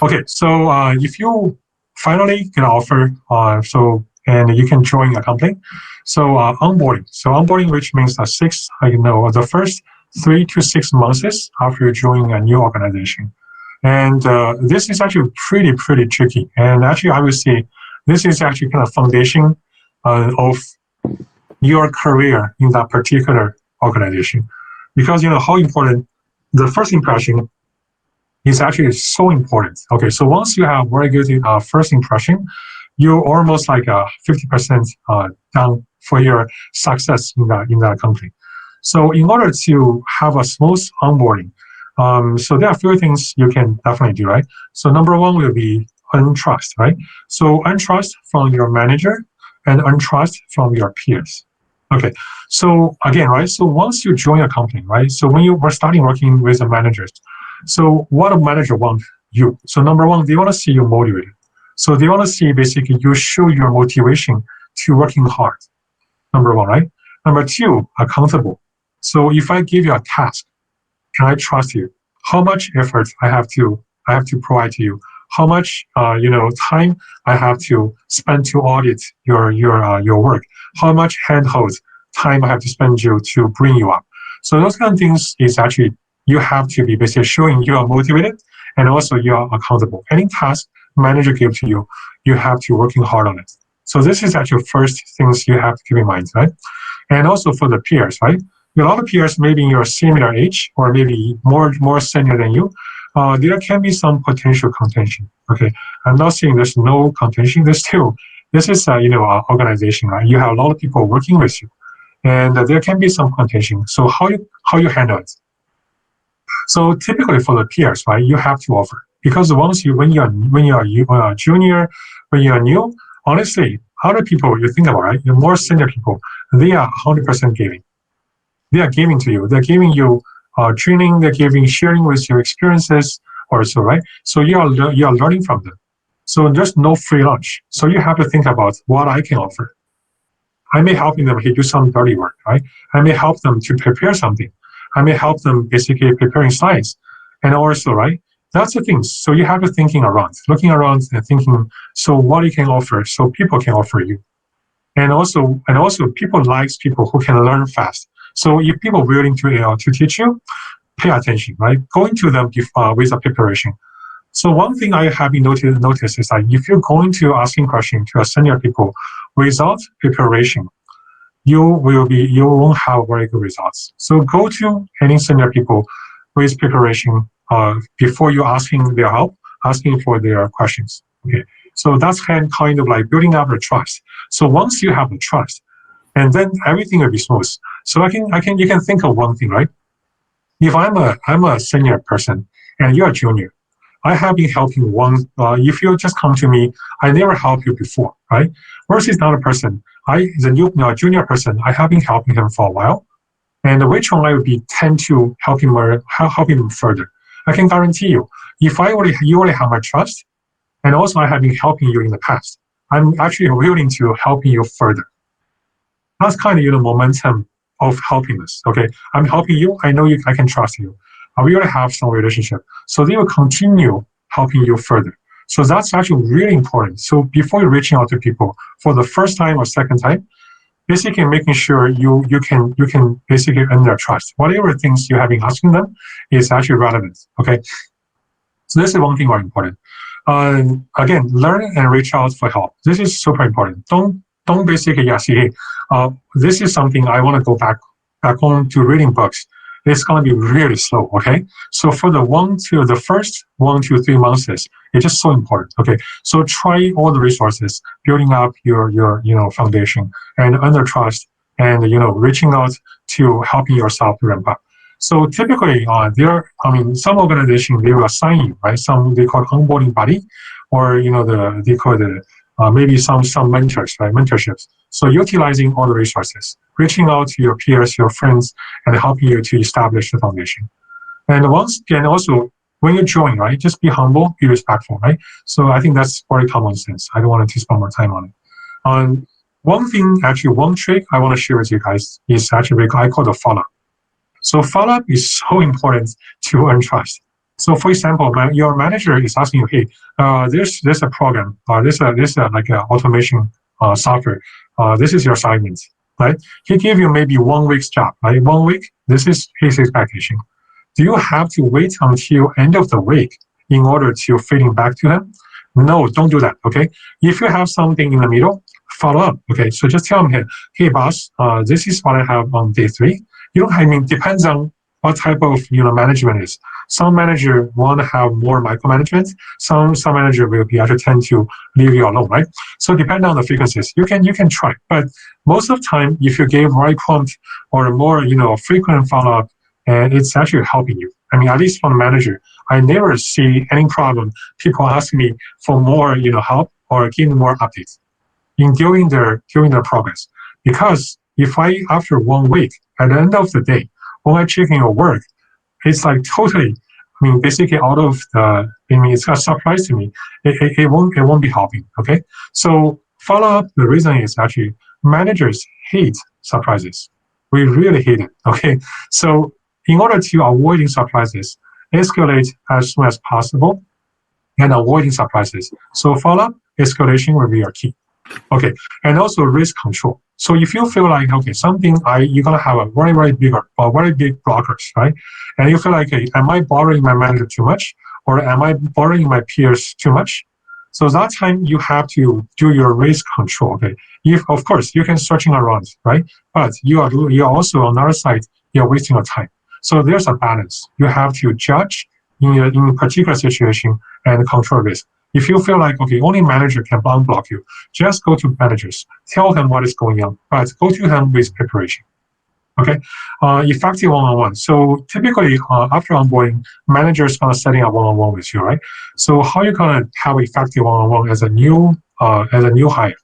Okay, so if you finally get an offer, and you can join a company, so onboarding. So onboarding, which means the first 3 to 6 months after you join a new organization, and this is actually pretty tricky. And actually, I would say this is actually kind of foundation of your career in that particular organization, because you know how important the first impression is actually so important. Okay, so once you have very good first impression, you're almost like 50% done for your success in that company. So in order to have a smooth onboarding, so there are a few things you can definitely do, right? So number one will be untrust, right? So untrust from your manager and untrust from your peers. Okay, so again, right? So once you join a company, right? So when you were starting working with the managers, so what a manager wants you. So number one, they want to see you motivated. So they want to see basically you show your motivation to working hard. Number one, right? Number two, accountable. So if I give you a task, can I trust you? How much effort I have to provide to you? How much time I have to spend to audit your work? How much handhold time I have to spend you to bring you up? So those kind of things is actually you have to be basically showing you are motivated and also you are accountable. Any task manager gives to you, you have to working hard on it. So this is actually first things you have to keep in mind, right? And also for the peers, right? A lot of peers, maybe in your similar age or maybe more senior than you, there can be some potential contention. Okay, I'm not saying there's no contention. There's still this is organization, right? You have a lot of people working with you, and there can be some contention. So how you handle it? So typically for the peers, right, you have to offer, because once when you're junior, when you're new, honestly, other people you think about, right, you're more senior people, they are 100% giving. They are giving to you. They're giving you training. They're sharing with your experiences also, right? So you are learning from them. So there's no free lunch. So you have to think about what I can offer. I may help them to do some dirty work, right? I may help them to prepare something. I may help them basically preparing slides. And also, right, that's the thing. So you have to looking around and thinking, so what you can offer so people can offer you. And also people likes people who can learn fast. So if people are willing to teach you, pay attention, right? Going to them with a preparation. So one thing I have noticed is that if you're going to asking questions to a senior people without preparation, you won't have very good results. So go to any senior people with preparation before you asking their help, asking for their questions. Okay, so that's kind of like building up the trust. So once you have the trust, and then everything will be smooth. So you can think of one thing, right? If I'm a senior person and you're a junior, I have been helping one. If you just come to me, I never helped you before, right? Versus another person, the junior person, I have been helping him for a while, and which one I would be tend to help him further. I can guarantee you, if you already have my trust, and also I have been helping you in the past, I'm actually willing to help you further. That's kind of momentum of helping us. Okay, I'm helping you. I know I can trust you. We already have some relationship, so they will continue helping you further. So that's actually really important. So before you're reaching out to people for the first time or second time, basically making sure you can basically earn their trust. Whatever things you have been asking them is actually relevant. Okay, so this is one thing very important. Again, learn and reach out for help. This is super important. Don't basically say, hey, this is something I want to go back home to reading books. It's going to be really slow. Okay, so for the first 1 to 3 months, it's just so important. Okay, so try all the resources, building up your foundation and under trust, and reaching out to helping yourself to ramp up. So typically, some organizations they will assign you, right? Some they call onboarding buddy, or they call the maybe some mentors, right? Mentorships. So utilizing all the resources, reaching out to your peers, your friends, and helping you to establish the foundation. And also when you join, right, just be humble, be respectful, right? So I think that's very common sense. I don't want to spend more time on it. One trick I want to share with you guys is actually I call the follow-up. So follow-up is so important to earn trust. So, for example, your manager is asking you, hey, there's a program, there's like a automation software. This is your assignment, right? He gave you maybe 1 week's job, right? 1 week. This is his expectation. Do you have to wait until end of the week in order to feeding back to him? No, don't do that. Okay. If you have something in the middle, follow up. Okay. So just tell him, hey boss, this is what I have on day 3. I mean, depends on what type of management is. Some manager want to have more micromanagement. Some manager will be actually tend to leave you alone, right? So depending on the frequencies, you can try. But most of the time, if you give right prompt or more frequent follow up, and it's actually helping you. I mean, at least from the manager, I never see any problem. People ask me for more help or give me more updates in during their progress. Because if after 1 week, at the end of the day, when I check in your work, it's like totally, I mean, basically out of it's a surprise to me. It won't be helping. Okay, so follow up. The reason is actually managers hate surprises. We really hate it. Okay, so in order to avoiding surprises, escalate as soon as possible and avoiding surprises. So follow up, escalation will be your key. Okay, and also risk control. So if you feel like something you're gonna have a very big blockers, right? And you feel like, hey, am I bothering my manager too much, or am I bothering my peers too much? So that time you have to do your risk control. Okay, if of course you can searching around, right? But you're also on the other side, you're wasting your time. So there's a balance. You have to judge in a particular situation and control risk. If you feel like, only manager can unblock you, just go to managers, tell them what is going on, but go to them with preparation. Okay, effective one-on-one. So typically, after onboarding, managers gonna setting up one-on-one with you, right? So how you gonna have effective one-on-one as a new hire?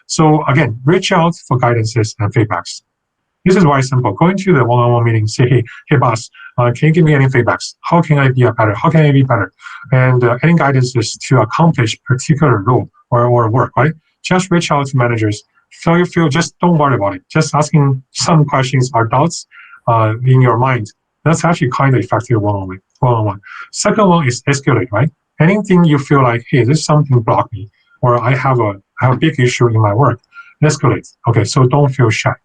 So again, reach out for guidances and feedbacks. This is very simple. Going to the one-on-one meeting, say, hey boss, can you give me any feedbacks? How can I be better? How can I be better? And any guidances to accomplish particular role or work, right? Just reach out to managers. So you feel, just don't worry about it. Just asking some questions or doubts in your mind. That's actually kind of effective one-on-one. Second one is escalate, right? Anything you feel like, hey, this something blocked me, or I have a big issue in my work, escalate. Okay, so don't feel shy.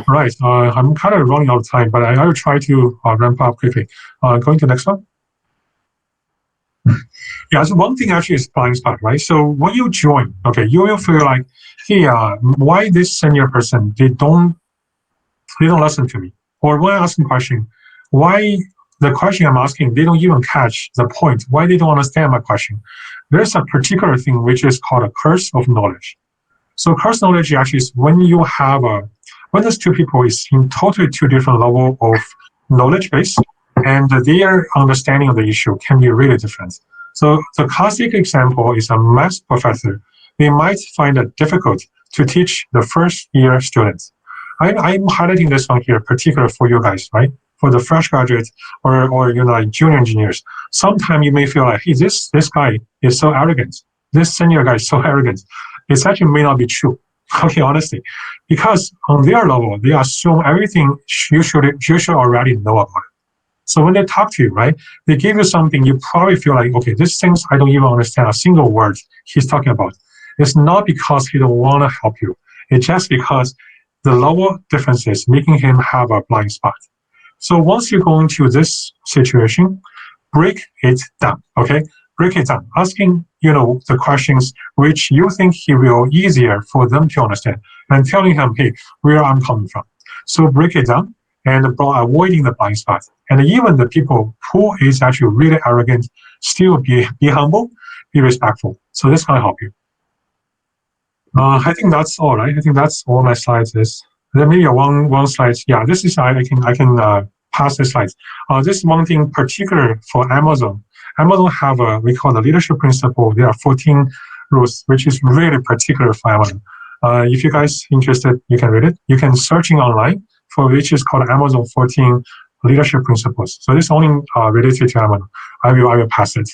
Right, I'm kind of running out of time, but I will try to ramp up quickly. Going to the next one. Yeah, so one thing actually is blind spot, right? So when you join, you will feel like, hey, why this senior person, they don't listen to me? Or when I ask them question, why the question I'm asking, they don't even catch the point, why they don't understand my question? There's a particular thing which is called a curse of knowledge. So curse knowledge actually is when you have when those two people is in totally two different level of knowledge base, and their understanding of the issue can be really different. So the classic example is a math professor. They might find it difficult to teach the first year students. I'm highlighting this one here, particular for you guys, right? For the fresh graduates or like junior engineers. Sometimes you may feel like, hey, this guy is so arrogant. This senior guy is so arrogant. It actually may not be true. Okay, honestly, because on their level, they assume everything you should already know about it. So when they talk to you, right, they give you something you probably feel like, okay, these things I don't even understand a single word he's talking about. It's not because he don't want to help you. It's just because the level differences making him have a blind spot. So once you go into this situation, break it down. Okay, break it down, asking the questions which you think he will easier for them to understand, and telling him, hey, where I'm coming from. So break it down and avoiding the blind spots. And even the people who is actually really arrogant, still be humble, be respectful. So this can help you. I think that's all, right? I think that's all my slides is. There may be one slide. Yeah, this is I can pass the slides. This is one thing particular for Amazon. Amazon have we call the leadership principle. There are 14 rules, which is really particular for Amazon. If you guys interested, you can read it. You can searching online for which is called Amazon 14 leadership principles. So this only related to Amazon. I will pass it.